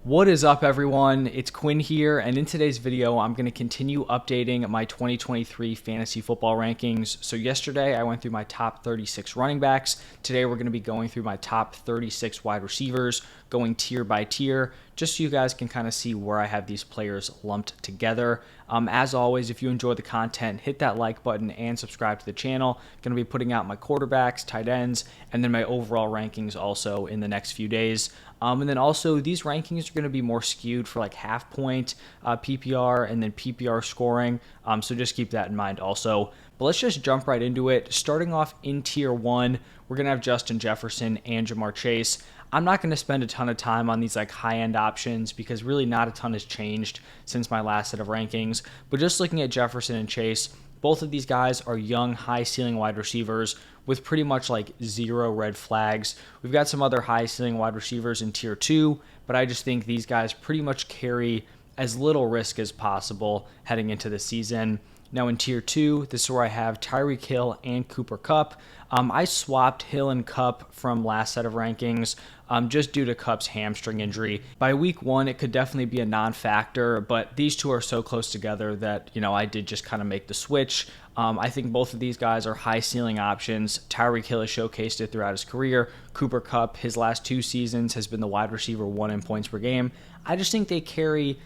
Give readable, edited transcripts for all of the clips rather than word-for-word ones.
What is up, everyone? It's Quinn here, and in today's video, I'm going to continue updating my 2023 fantasy football rankings. So yesterday, I went through my top 36 running backs. Today, we're going to be going through my top 36 wide receivers, going tier by tier, just so you guys can kind of see where I have these players lumped together. As always, if you enjoy the content, hit that like button and subscribe to the channel. Going to be putting out my quarterbacks, tight ends, and then my overall rankings also in the next few days. And then also, these rankings are going to be more skewed for like half point PPR and then PPR scoring. So just keep that in mind also. But let's just jump right into it. Starting off in tier 1, we're going to have Justin Jefferson and Jamar Chase. I'm not going to spend a ton of time on these like high-end options because really not a ton has changed since my last set of rankings. But just looking at Jefferson and Chase, both of these guys are young, high-ceiling wide receivers with pretty much like zero red flags. We've got some other high-ceiling wide receivers in tier 2, but I just think these guys pretty much carry as little risk as possible heading into the season. Now in tier 2, this is where I have Tyreek Hill and Cooper Kupp. I swapped Hill and Kupp from last set of rankings just due to Kupp's hamstring injury. By week 1, it could definitely be a non-factor, but these two are so close together that, I did just kind of make the switch. I think both of these guys are high ceiling options. Tyreek Hill has showcased it throughout his career. Cooper Kupp, his last 2 seasons, has been the wide receiver 1 in points per game. I just think they carry,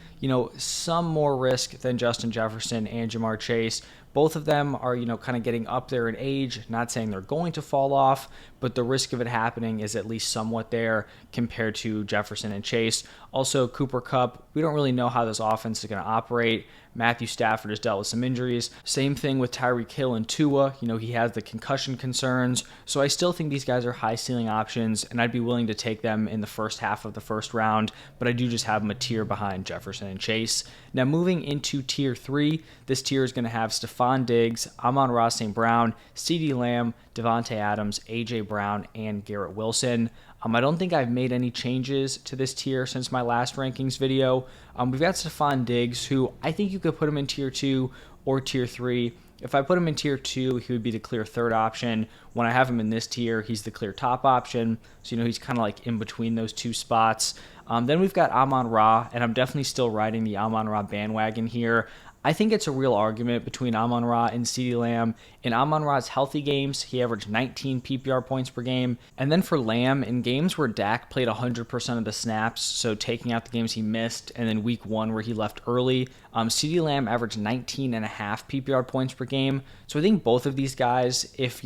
some more risk than Justin Jefferson and Jamar Chase. Both of them are, kind of getting up there in age. Not saying they're going to fall off, but the risk of it happening is at least somewhat there compared to Jefferson and Chase. Also, Cooper Kupp, we don't really know how this offense is going to operate. Matthew Stafford has dealt with some injuries. Same thing with Tyreek Hill and Tua. He has the concussion concerns. So I still think these guys are high ceiling options, and I'd be willing to take them in the first half of the first round, but I do just have them a tier behind Jefferson and Chase. Now moving into tier 3, this tier is going to have Stephon Diggs, Amon-Ra St. Brown, CeeDee Lamb, Devontae Adams, A.J. Brown, and Garrett Wilson. I don't think I've made any changes to this tier since my last rankings video. We've got Stephon Diggs, who I think you could put him in tier 2 or tier 3. If I put him in tier 2, he would be the clear third option. When I have him in this tier, he's the clear top option. So, he's kind of like in between those two spots. Then we've got Amon-Ra, and I'm definitely still riding the Amon-Ra bandwagon here. I think it's a real argument between Amon-Ra and CeeDee Lamb. In Amon-Ra's healthy games, he averaged 19 PPR points per game. And then for Lamb, in games where Dak played 100% of the snaps, so taking out the games he missed, and then week 1 where he left early, CeeDee Lamb averaged 19.5 PPR points per game. So I think both of these guys, if,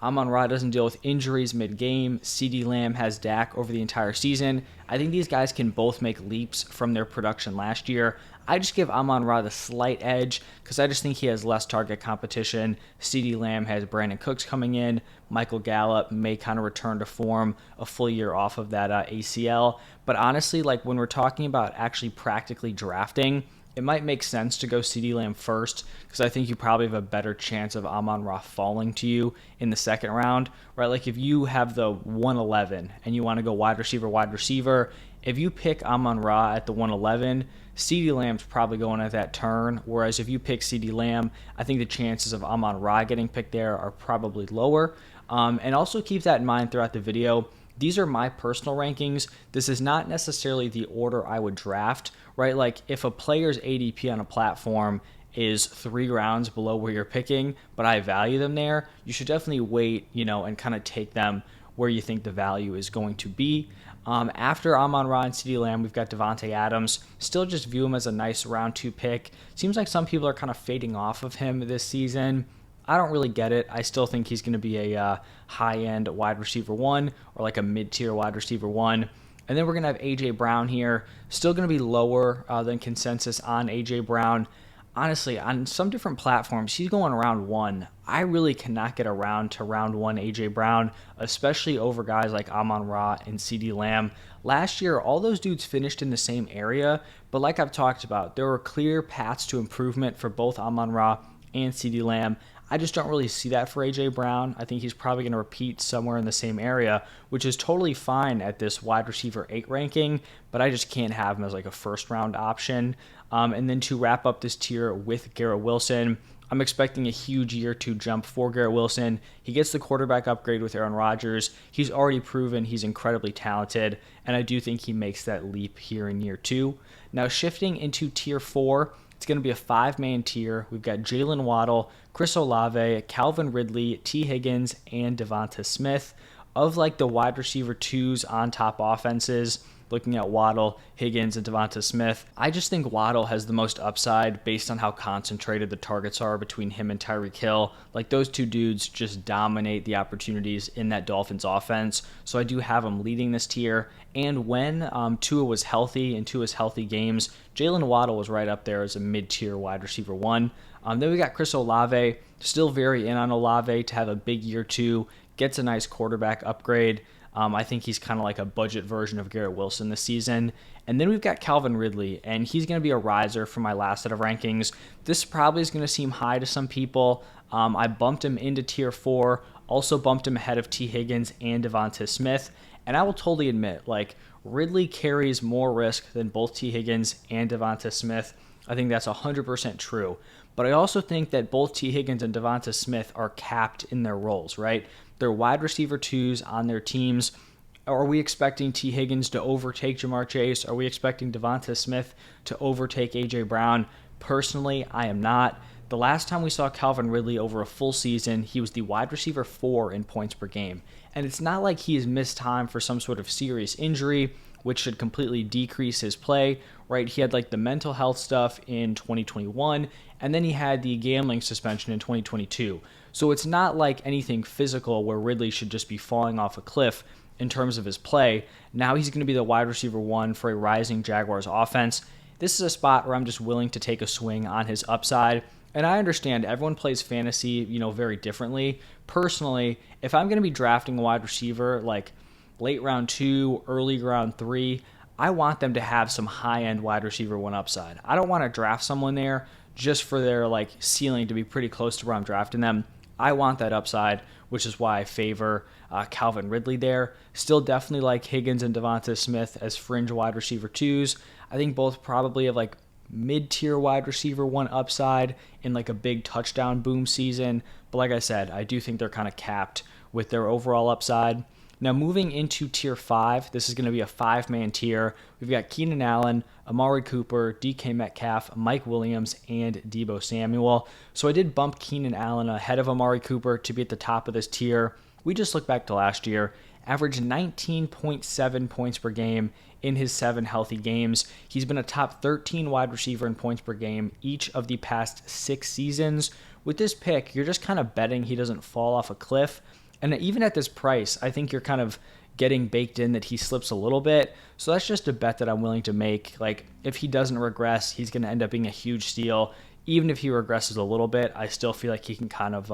Amon-Ra doesn't deal with injuries mid-game, CeeDee Lamb has Dak over the entire season, I think these guys can both make leaps from their production last year. I just give Amon-Ra the slight edge because I just think he has less target competition. CeeDee Lamb has Brandon Cooks coming in. Michael Gallup may kind of return to form a full year off of that ACL. But honestly, like when we're talking about actually practically drafting, it might make sense to go CeeDee Lamb first because I think you probably have a better chance of Amon-Ra falling to you in the second round, right? Like if you have the 111 and you want to go wide receiver, if you pick Amon-Ra at the 111, CeeDee Lamb's probably going at that turn, whereas if you pick CeeDee Lamb, I think the chances of Amon-Ra getting picked there are probably lower. And also keep that in mind throughout the video. These are my personal rankings. This is not necessarily the order I would draft, right? Like if a player's ADP on a platform is 3 rounds below where you're picking, but I value them there, you should definitely wait, and kind of take them where you think the value is going to be. After Amon-Ra and CeeDee Lamb, we've got Devontae Adams. Still just view him as a nice round 2 pick. Seems like some people are kind of fading off of him this season. I don't really get it. I still think he's going to be a high-end wide receiver 1 or like a mid-tier wide receiver 1. And then we're going to have A.J. Brown here. Still going to be lower than consensus on A.J. Brown. Honestly, on some different platforms, he's going around 1. I really cannot get around to round 1 A.J. Brown, especially over guys like Amon-Ra and CeeDee Lamb. Last year, all those dudes finished in the same area, but like I've talked about, there were clear paths to improvement for both Amon-Ra and CeeDee Lamb. I just don't really see that for A.J. Brown. I think he's probably going to repeat somewhere in the same area, which is totally fine at this wide receiver 8 ranking, but I just can't have him as like a first round option. And then to wrap up this tier with Garrett Wilson, I'm expecting a huge year 2 jump for Garrett Wilson. He gets the quarterback upgrade with Aaron Rodgers. He's already proven he's incredibly talented, and I do think he makes that leap here in year 2. Now, shifting into tier 4, it's going to be a 5-man tier. We've got Jalen Waddle, Chris Olave, Calvin Ridley, T. Higgins, and Devonta Smith. Of like the wide receiver 2s on top offenses, looking at Waddle, Higgins, and Devonta Smith, I just think Waddle has the most upside based on how concentrated the targets are between him and Tyreek Hill. Like, those two dudes just dominate the opportunities in that Dolphins offense. So I do have him leading this tier. And when Tua was healthy in Tua's healthy games, Jalen Waddle was right up there as a mid-tier wide receiver 1. Then we got Chris Olave, still very in on Olave to have a big year 2, gets a nice quarterback upgrade. I think he's kind of like a budget version of Garrett Wilson this season. And then we've got Calvin Ridley, and he's going to be a riser for my last set of rankings. This probably is going to seem high to some people. I bumped him into tier 4, also bumped him ahead of T. Higgins and Devonta Smith. And I will totally admit, like, Ridley carries more risk than both T. Higgins and Devonta Smith. I think that's 100% true. But I also think that both T. Higgins and Devonta Smith are capped in their roles, right? They're wide receiver 2s on their teams. Are we expecting T. Higgins to overtake Jamar Chase? Are we expecting Devonta Smith to overtake A.J. Brown? Personally, I am not. The last time we saw Calvin Ridley over a full season, he was the wide receiver 4 in points per game. And it's not like he has missed time for some sort of serious injury, which should completely decrease his play, right? He had like the mental health stuff in 2021, and then he had the gambling suspension in 2022. So it's not like anything physical where Ridley should just be falling off a cliff in terms of his play. Now he's going to be the wide receiver 1 for a rising Jaguars offense. This is a spot where I'm just willing to take a swing on his upside. And I understand everyone plays fantasy, very differently. Personally, if I'm going to be drafting a wide receiver like late round 2, early round 3, I want them to have some high-end wide receiver 1 upside. I don't want to draft someone there just for their like ceiling to be pretty close to where I'm drafting them. I want that upside, which is why I favor Calvin Ridley there. Still definitely like Higgins and Devonta Smith as fringe wide receiver 2s. I think both probably have like mid-tier wide receiver 1 upside in like a big touchdown boom season. But like I said, I do think they're kind of capped with their overall upside. Now, moving into tier 5, this is going to be a 5-man tier. We've got Keenan Allen, Amari Cooper, DK Metcalf, Mike Williams, and Deebo Samuel. So I did bump Keenan Allen ahead of Amari Cooper to be at the top of this tier. We just look back to last year, averaged 19.7 points per game in his 7 healthy games. He's been a top 13 wide receiver in points per game each of the past 6 seasons. With this pick, you're just kind of betting he doesn't fall off a cliff. And even at this price, I think you're kind of getting baked in that he slips a little bit. So that's just a bet that I'm willing to make. Like, if he doesn't regress, he's going to end up being a huge steal. Even if he regresses a little bit, I still feel like he can kind of,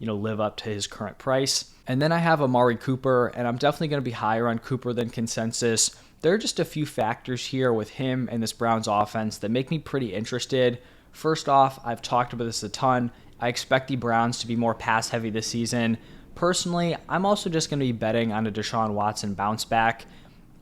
live up to his current price. And then I have Amari Cooper, and I'm definitely going to be higher on Cooper than consensus. There are just a few factors here with him and this Browns offense that make me pretty interested. First off, I've talked about this a ton. I expect the Browns to be more pass-heavy this season. Personally, I'm also just going to be betting on a Deshaun Watson bounce back.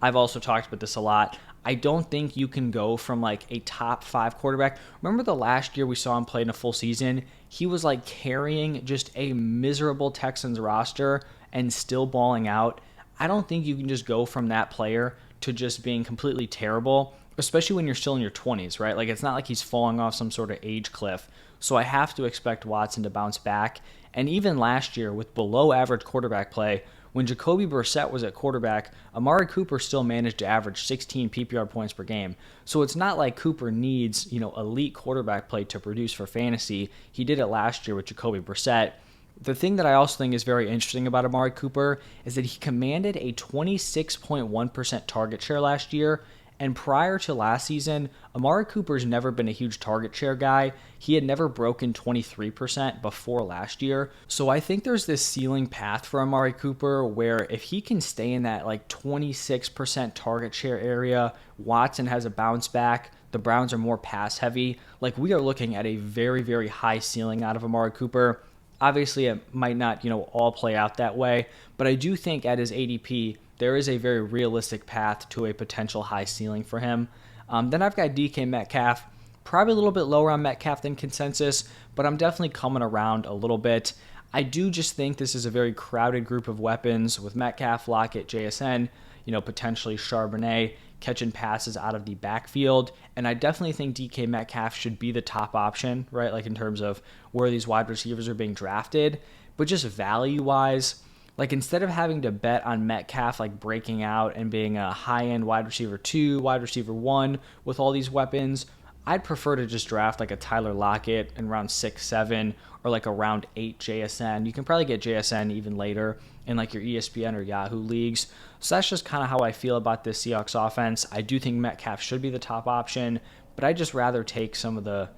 I've also talked about this a lot. I don't think you can go from like a top 5 quarterback. Remember the last year we saw him play in a full season? He was like carrying just a miserable Texans roster and still balling out. I don't think you can just go from that player to just being completely terrible, especially when you're still in your 20s, right? Like, it's not like he's falling off some sort of age cliff. So I have to expect Watson to bounce back. And even last year, with below average quarterback play, when Jacoby Brissett was at quarterback, Amari Cooper still managed to average 16 PPR points per game. So it's not like Cooper needs, elite quarterback play to produce for fantasy. He did it last year with Jacoby Brissett. The thing that I also think is very interesting about Amari Cooper is that he commanded a 26.1% target share last year. And prior to last season, Amari Cooper's never been a huge target share guy. He had never broken 23% before last year. So I think there's this ceiling path for Amari Cooper where if he can stay in that like 26% target share area, Watson has a bounce back, the Browns are more pass heavy. Like, we are looking at a very, very high ceiling out of Amari Cooper. Obviously, it might not, all play out that way, but I do think at his ADP, there is a very realistic path to a potential high ceiling for him. Then I've got DK Metcalf. Probably a little bit lower on Metcalf than consensus, but I'm definitely coming around a little bit. I do just think this is a very crowded group of weapons with Metcalf, Lockett, JSN, potentially Charbonnet catching passes out of the backfield. And I definitely think DK Metcalf should be the top option, right? Like in terms of where these wide receivers are being drafted. But just value-wise, like instead of having to bet on Metcalf like breaking out and being a high-end wide receiver 2, wide receiver 1 with all these weapons, I'd prefer to just draft like a Tyler Lockett in round 6, 7, or like a round 8 JSN. You can probably get JSN even later in like your ESPN or Yahoo leagues. So that's just kind of how I feel about this Seahawks offense. I do think Metcalf should be the top option, but I'd just rather take some of the,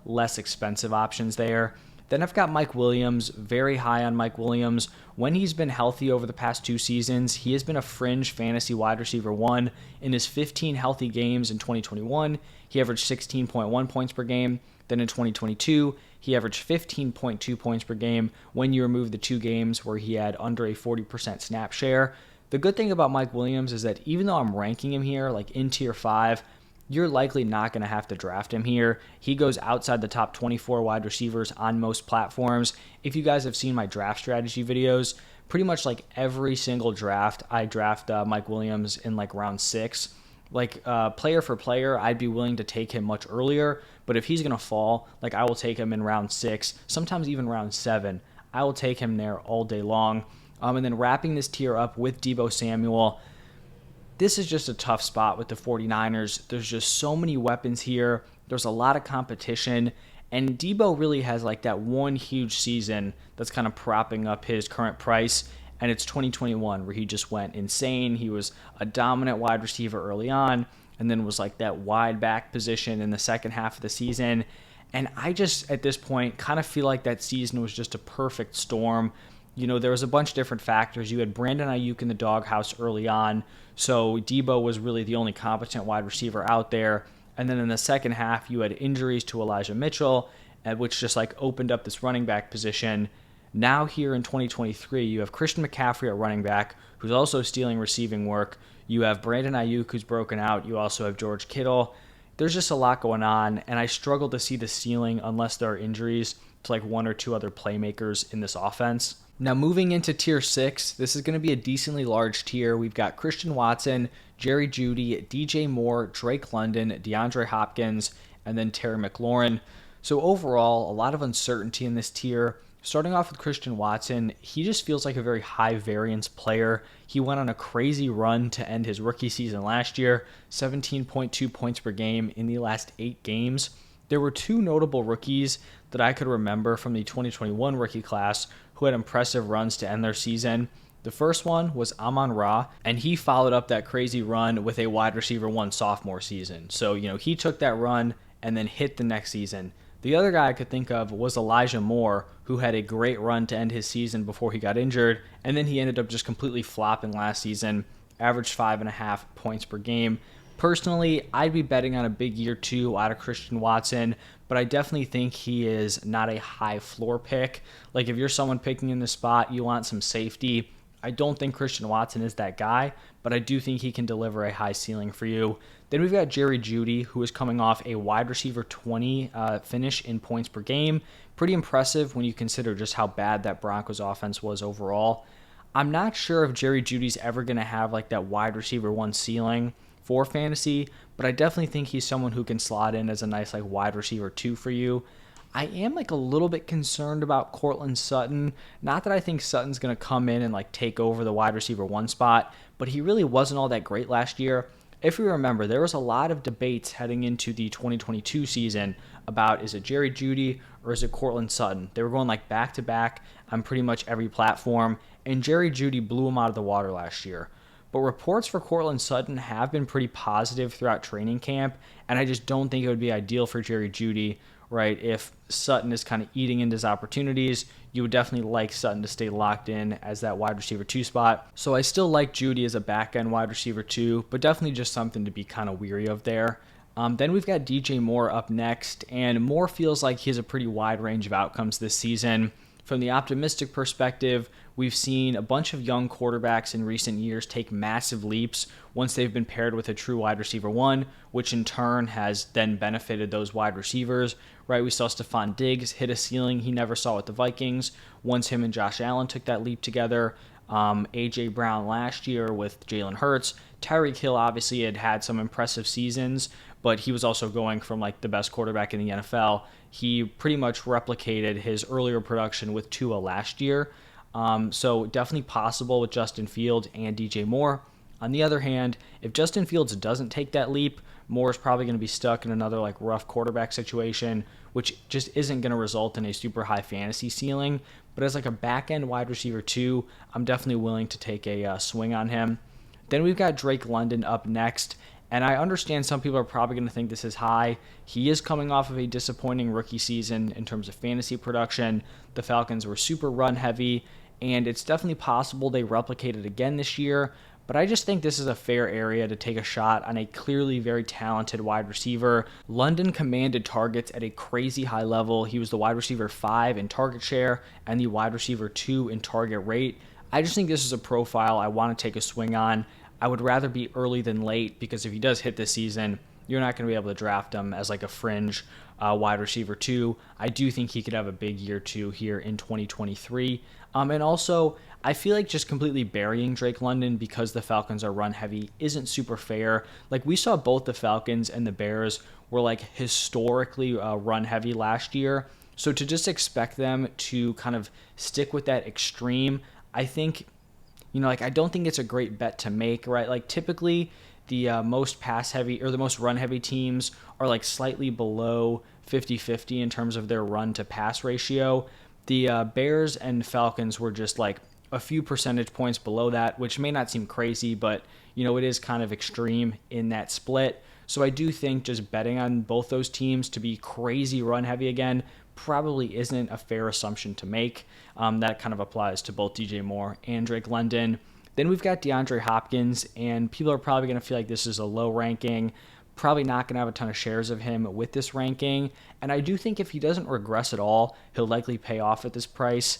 less expensive options there. Then I've got Mike Williams, very high on Mike Williams. When he's been healthy over the past 2 seasons, he has been a fringe fantasy wide receiver 1. In his 15 healthy games in 2021, he averaged 16.1 points per game. Then in 2022, he averaged 15.2 points per game when you remove the 2 games where he had under a 40% snap share. The good thing about Mike Williams is that even though I'm ranking him here, like in tier 5, you're likely not going to have to draft him here. He goes outside the top 24 wide receivers on most platforms. If you guys have seen my draft strategy videos, pretty much like every single draft, I draft Mike Williams in like round 6. Like player for player, I'd be willing to take him much earlier, but if he's going to fall, like I will take him in round 6, sometimes even round 7. I will take him there all day long. And then wrapping this tier up with Deebo Samuel, this is just a tough spot with the 49ers. There's just so many weapons here. There's a lot of competition. And Deebo really has like that one huge season that's kind of propping up his current price. And it's 2021 where he just went insane. He was a dominant wide receiver early on and then was like that wide back position in the second half of the season. And I just, at this point, kind of feel like that season was just a perfect storm. There was a bunch of different factors. You had Brandon Ayuk in the doghouse early on, so Deebo was really the only competent wide receiver out there. And then in the second half, you had injuries to Elijah Mitchell, which just like opened up this running back position. Now here in 2023, you have Christian McCaffrey at running back, who's also stealing receiving work. You have Brandon Ayuk, who's broken out. You also have George Kittle. There's just a lot going on, and I struggle to see the ceiling unless there are injuries to like 1 or 2 other playmakers in this offense. Now moving into tier 6, this is going to be a decently large tier. We've got Christian Watson, Jerry Jeudy, DJ Moore, Drake London, DeAndre Hopkins, and then Terry McLaurin. So overall, a lot of uncertainty in this tier. Starting off with Christian Watson, he just feels like a very high variance player. He went on a crazy run to end his rookie season last year, 17.2 points per game in the last 8 games. There were 2 notable rookies that I could remember from the 2021 rookie class who had impressive runs to end their season. The first one was Amon-Ra, and he followed up that crazy run with a wide receiver 1 sophomore season. So, he took that run and then hit the next season. The other guy I could think of was Elijah Moore, who had a great run to end his season before he got injured, and then he ended up just completely flopping last season, averaged 5.5 points per game. Personally, I'd be betting on a big year 2 out of Christian Watson, but I definitely think he is not a high floor pick. Like if you're someone picking in the spot, you want some safety. I don't think Christian Watson is that guy, but I do think he can deliver a high ceiling for you. Then we've got Jerry Jeudy, who is coming off a wide receiver 20 finish in points per game. Pretty impressive when you consider just how bad that Broncos offense was overall. I'm not sure if Jerry Jeudy's ever going to have like that wide receiver 1 ceiling for fantasy, but I definitely think he's someone who can slot in as a nice like wide receiver 2 for you. I am like a little bit concerned about Courtland Sutton. Not that I think Sutton's going to come in and like take over the wide receiver 1 spot, but he really wasn't all that great last year. If you remember, there was a lot of debates heading into the 2022 season about is it Jerry Jeudy or is it Courtland Sutton? They were going like back to back on pretty much every platform, and Jerry Jeudy blew him out of the water last year. But reports for Courtland Sutton have been pretty positive throughout training camp, and I just don't think it would be ideal for Jerry Jeudy, right? If Sutton is kind of eating into his opportunities, you would definitely like Sutton to stay locked in as that wide receiver 2 spot. So I still like Jeudy as a back-end wide receiver 2, but definitely just something to be kind of weary of there. Then we've got DJ Moore up next, and Moore feels like he has a pretty wide range of outcomes this season. From the optimistic perspective, we've seen a bunch of young quarterbacks in recent years take massive leaps once they've been paired with a true wide receiver one, which in turn has then benefited those wide receivers, right? We saw Stephon Diggs hit a ceiling he never saw with the Vikings once him and Josh Allen took that leap together. A.J. Brown last year with Jalen Hurts. Tyreek Hill obviously had some impressive seasons, but he was also going from like the best quarterback in the NFL. He pretty much replicated his earlier production with Tua last year. So definitely possible with Justin Fields and DJ Moore. On the other hand, if Justin Fields doesn't take that leap, Moore is probably going to be stuck in another like rough quarterback situation, which just isn't going to result in a super high fantasy ceiling. But as like a back end wide receiver too, I'm definitely willing to take a swing on him. Then we've got Drake London up next. And I understand some people are probably going to think this is high. He is coming off of a disappointing rookie season in terms of fantasy production. The Falcons were super run heavy, and it's definitely possible they replicate it again this year. But I just think this is a fair area to take a shot on a clearly very talented wide receiver. London commanded targets at a crazy high level. He was the wide receiver 5 in target share and the wide receiver 2 in target rate. I just think this is a profile I want to take a swing on. I would rather be early than late because if he does hit this season, you're not going to be able to draft him as like a fringe wide receiver 2. I do think he could have a big year 2 here in 2023. And also, I feel like just completely burying Drake London because the Falcons are run heavy isn't super fair. Like we saw both the Falcons and the Bears were like historically run heavy last year. So to just expect them to kind of stick with that extreme, I think, like I don't think it's a great bet to make, right? Like typically the most pass heavy or the most run heavy teams are like slightly below 50-50 in terms of their run to pass ratio. The Bears and Falcons were just like a few percentage points below that, which may not seem crazy, but it is kind of extreme in that split. So I do think just betting on both those teams to be crazy run heavy again probably isn't a fair assumption to make. That kind of applies to both DJ Moore and Drake London. Then we've got DeAndre Hopkins, and people are probably going to feel like this is a low ranking, probably not going to have a ton of shares of him with this ranking. And I do think if he doesn't regress at all, he'll likely pay off at this price.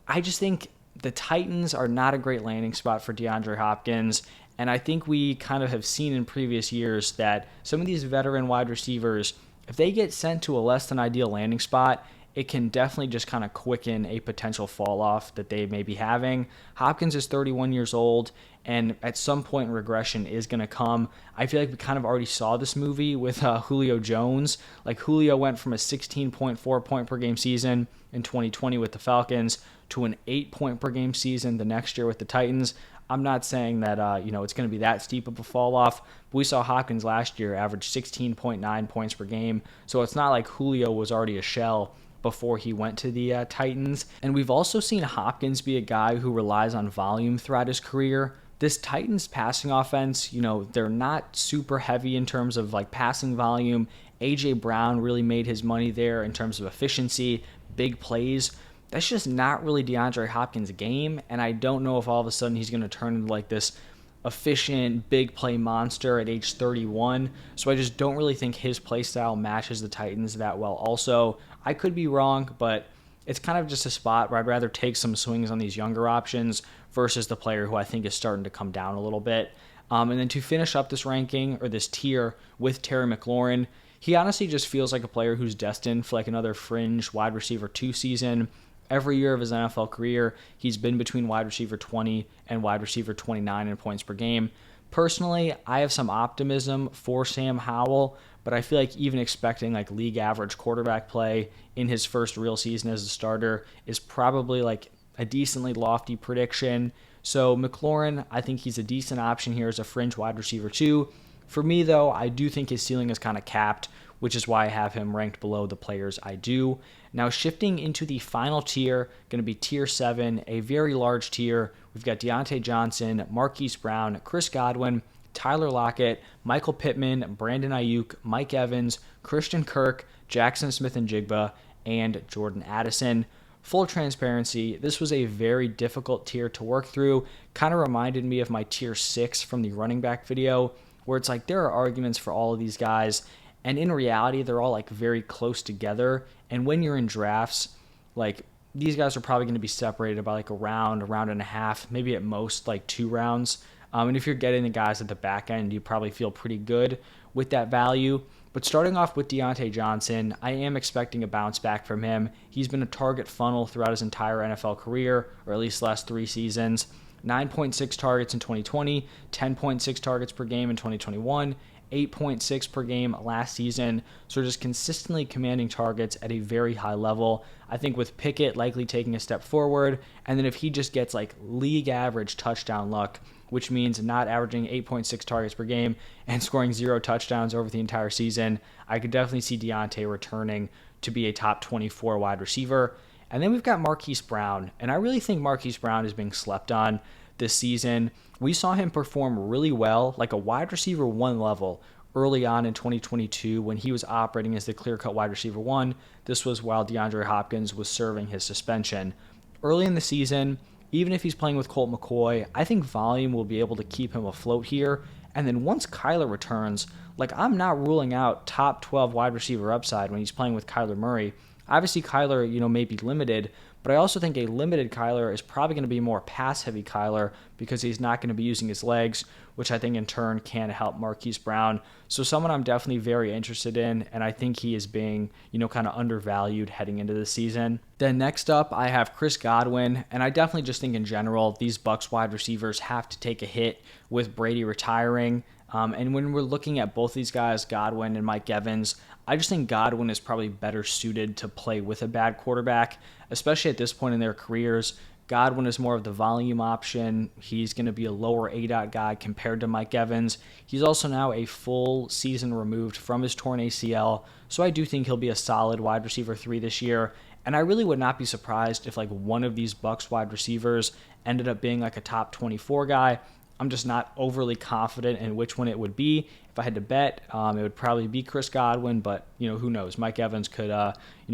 I just think the Titans are not a great landing spot for DeAndre Hopkins. And I think we kind of have seen in previous years that some of these veteran wide receivers, if they get sent to a less than ideal landing spot, it can definitely just kind of quicken a potential fall off that they may be having. Hopkins is 31 years old, and at some point regression is going to come. I feel like we kind of already saw this movie with Julio Jones. Like Julio went from a 16.4 point per game season in 2020 with the Falcons to an 8 point per game season the next year with the Titans. I'm not saying that it's going to be that steep of a fall off, but we saw Hopkins last year average 16.9 points per game, so it's not like Julio was already a shell before he went to the Titans. And we've also seen Hopkins be a guy who relies on volume throughout his career. This Titans passing offense, they're not super heavy in terms of like passing volume. A.J. Brown really made his money there in terms of efficiency, big plays. That's just not really DeAndre Hopkins' game, and I don't know if all of a sudden he's going to turn into like this efficient, big play monster at age 31. So I just don't really think his play style matches the Titans that well. Also, I could be wrong, but it's kind of just a spot where I'd rather take some swings on these younger options versus the player who I think is starting to come down a little bit. And then to finish up this ranking or this tier with Terry McLaurin, he honestly just feels like a player who's destined for like another fringe wide receiver 2 season. Every year of his NFL career, he's been between wide receiver 20 and wide receiver 29 in points per game. Personally, I have some optimism for Sam Howell, but I feel like even expecting like league average quarterback play in his first real season as a starter is probably like a decently lofty prediction. So McLaurin, I think he's a decent option here as a fringe wide receiver 2. For me, though, I do think his ceiling is kind of capped, which is why I have him ranked below the players I do. Now, shifting into the final tier, going to be tier 7, a very large tier. We've got Deontay Johnson, Marquise Brown, Chris Godwin, Tyler Lockett, Michael Pittman, Brandon Ayuk, Mike Evans, Christian Kirk, Jackson Smith-Njigba, and Jordan Addison. Full transparency, this was a very difficult tier to work through. Kind of reminded me of my tier 6 from the running back video, where it's like there are arguments for all of these guys, and in reality, they're all like very close together. And when you're in drafts, like these guys are probably going to be separated by like a round and a half, maybe at most like 2 rounds. And if you're getting the guys at the back end, you probably feel pretty good with that value. But starting off with Deontay Johnson, I am expecting a bounce back from him. He's been a target funnel throughout his entire NFL career, or at least the last 3 seasons. 9.6 targets in 2020, 10.6 targets per game in 2021, 8.6 per game last season. So just consistently commanding targets at a very high level. I think with Pickett likely taking a step forward, and then if he just gets like league average touchdown luck, which means not averaging 8.6 targets per game and scoring 0 touchdowns over the entire season, I could definitely see Deontay returning to be a top 24 wide receiver. And then we've got Marquise Brown, and I really think Marquise Brown is being slept on this season. We saw him perform really well, like a wide receiver 1 level, early on in 2022 when he was operating as the clear-cut wide receiver 1. This was while DeAndre Hopkins was serving his suspension. Early in the season, even if he's playing with Colt McCoy, I think volume will be able to keep him afloat here. And then once Kyler returns, like I'm not ruling out top 12 wide receiver upside when he's playing with Kyler Murray. Obviously, Kyler, may be limited, but I also think a limited Kyler is probably going to be more pass-heavy Kyler because he's not going to be using his legs, which I think in turn can help Marquise Brown. So someone I'm definitely very interested in, and I think he is being, kind of undervalued heading into the season. Then next up, I have Chris Godwin, and I definitely just think in general, these Bucs wide receivers have to take a hit with Brady retiring. And when we're looking at both these guys, Godwin and Mike Evans, I just think Godwin is probably better suited to play with a bad quarterback, especially at this point in their careers. Godwin is more of the volume option. He's going to be a lower ADOT guy compared to Mike Evans. He's also now a full season removed from his torn ACL, so I do think he'll be a solid wide receiver 3 this year. And I really would not be surprised if like one of these Bucs wide receivers ended up being like a top 24 guy. I'm just not overly confident in which one it would be. If I had to bet, it would probably be Chris Godwin, but who knows? Mike Evans could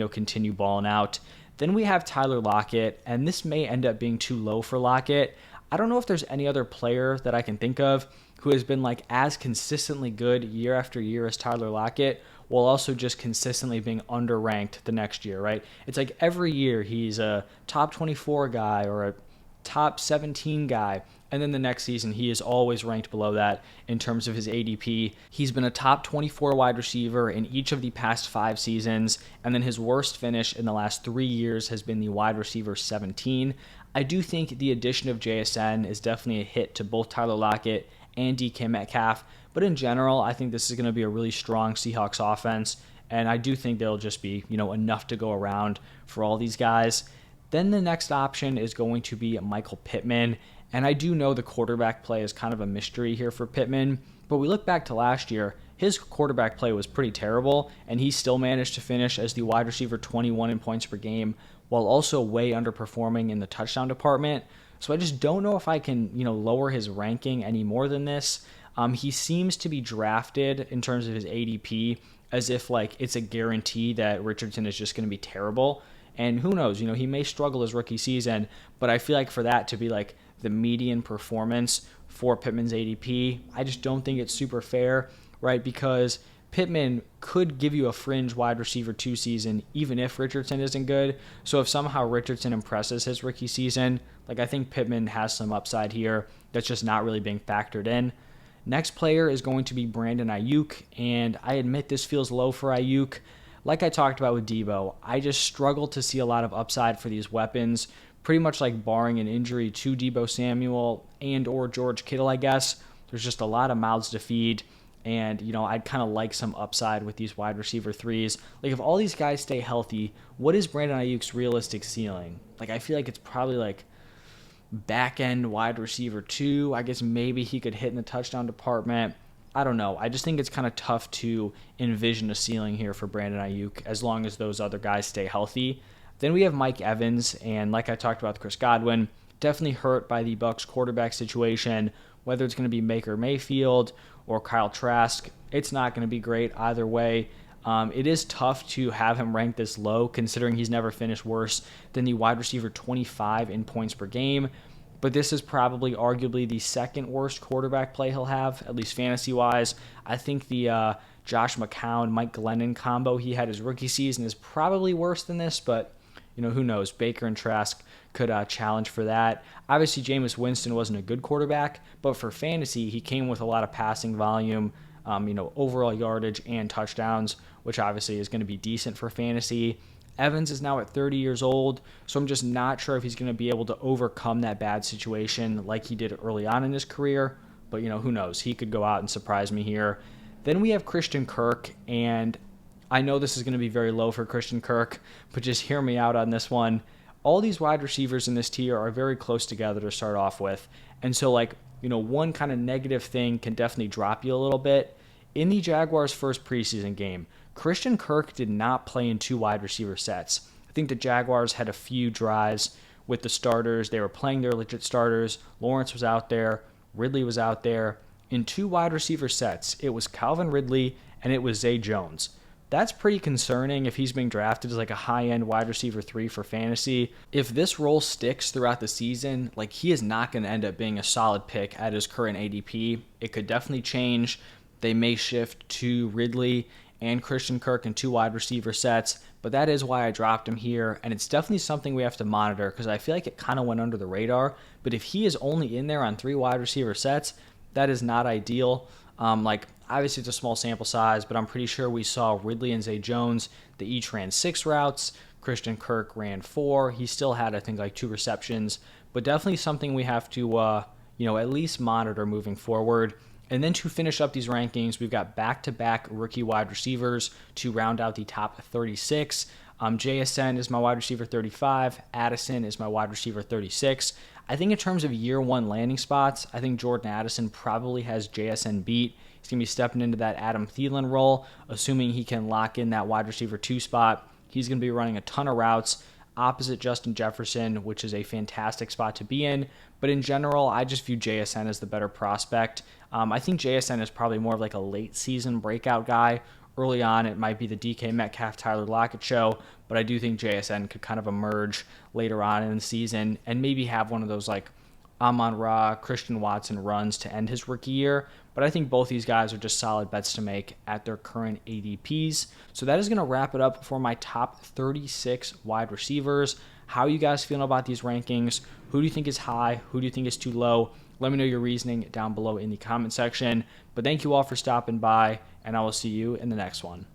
continue balling out. Then we have Tyler Lockett, and this may end up being too low for Lockett. I don't know if there's any other player that I can think of who has been like as consistently good year after year as Tyler Lockett, while also just consistently being underranked the next year, right? It's like every year he's a top 24 guy or a top 17 guy, and then the next season he is always ranked below that in terms of his ADP. He's been a top 24 wide receiver in each of the past 5 seasons, and then his worst finish in the last 3 years has been the wide receiver 17. I do think the addition of JSN is definitely a hit to both Tyler Lockett and DK Metcalf, but in general, I think this is going to be a really strong Seahawks offense, and I do think there'll just be, enough to go around for all these guys. Then the next option is going to be Michael Pittman. And I do know the quarterback play is kind of a mystery here for Pittman, but we look back to last year, his quarterback play was pretty terrible, and he still managed to finish as the wide receiver 21 in points per game, while also way underperforming in the touchdown department. So I just don't know if I can, lower his ranking any more than this. He seems to be drafted in terms of his ADP as if like it's a guarantee that Richardson is just going to be terrible. And who knows, he may struggle his rookie season, but I feel like for that to be like the median performance for Pittman's ADP, I just don't think it's super fair, right? Because Pittman could give you a fringe wide receiver 2 season even if Richardson isn't good. So if somehow Richardson impresses his rookie season, like I think Pittman has some upside here that's just not really being factored in. Next player is going to be Brandon Ayuk, and I admit this feels low for Ayuk. Like I talked about with Debo, I just struggle to see a lot of upside for these weapons, pretty much like barring an injury to Debo Samuel and or George Kittle, I guess. There's just a lot of mouths to feed, and, I'd kind of like some upside with these wide receiver 3s. Like, if all these guys stay healthy, what is Brandon Ayuk's realistic ceiling? Like, I feel like it's probably like back-end wide receiver 2. I guess maybe he could hit in the touchdown department. I don't know. I just think it's kind of tough to envision a ceiling here for Brandon Ayuk as long as those other guys stay healthy. Then we have Mike Evans, and like I talked about with Chris Godwin, definitely hurt by the Bucs quarterback situation, whether it's going to be Baker Mayfield or Kyle Trask. It's not going to be great either way. It is tough to have him ranked this low considering he's never finished worse than the wide receiver 25 in points per game. But this is probably arguably the second worst quarterback play he'll have, at least fantasy-wise. I think the Josh McCown, Mike Glennon combo he had his rookie season is probably worse than this, but who knows? Baker and Trask could challenge for that. Obviously, Jameis Winston wasn't a good quarterback, but for fantasy, he came with a lot of passing volume, overall yardage and touchdowns, which obviously is going to be decent for fantasy. Evans is now at 30 years old, so I'm just not sure if he's going to be able to overcome that bad situation like he did early on in his career. But, who knows? He could go out and surprise me here. Then we have Christian Kirk, and I know this is going to be very low for Christian Kirk, but just hear me out on this one. All these wide receivers in this tier are very close together to start off with. And so, one kind of negative thing can definitely drop you a little bit. In the Jaguars' first preseason game, Christian Kirk did not play in two wide receiver sets. I think the Jaguars had a few drives with the starters. They were playing their legit starters. Lawrence was out there. Ridley was out there. In two wide receiver sets, it was Calvin Ridley and it was Zay Jones. That's pretty concerning if he's being drafted as like a high-end wide receiver 3 for fantasy. If this role sticks throughout the season, he is not going to end up being a solid pick at his current ADP. It could definitely change. They may shift to Ridley and Christian Kirk in two wide receiver sets, but that is why I dropped him here, and it's definitely something we have to monitor because I feel like it kind of went under the radar. But if he is only in there on three wide receiver sets, that is not ideal. Obviously it's a small sample size, but I'm pretty sure we saw Ridley and Zay Jones. They each ran 6 routes. Christian Kirk ran 4. He still had, I think, 2 receptions, but definitely something we have to, at least monitor moving forward. And then to finish up these rankings, we've got back-to-back rookie wide receivers to round out the top 36. JSN is my wide receiver 35. Addison is my wide receiver 36. I think in terms of year one landing spots, I think Jordan Addison probably has JSN beat. He's going to be stepping into that Adam Thielen role, assuming he can lock in that wide receiver 2 spot. He's going to be running a ton of routes opposite Justin Jefferson, which is a fantastic spot to be in. But in general, I just view JSN as the better prospect. I think JSN is probably more of a late season breakout guy. Early on, it might be the DK Metcalf, Tyler Lockett show, but I do think JSN could kind of emerge later on in the season and maybe have one of those Amon-Ra, Christian Watson runs to end his rookie year. But I think both these guys are just solid bets to make at their current ADPs. So that is going to wrap it up for my top 36 wide receivers. How are you guys feeling about these rankings? Who do you think is high? Who do you think is too low? Let me know your reasoning down below in the comment section. But thank you all for stopping by, and I will see you in the next one.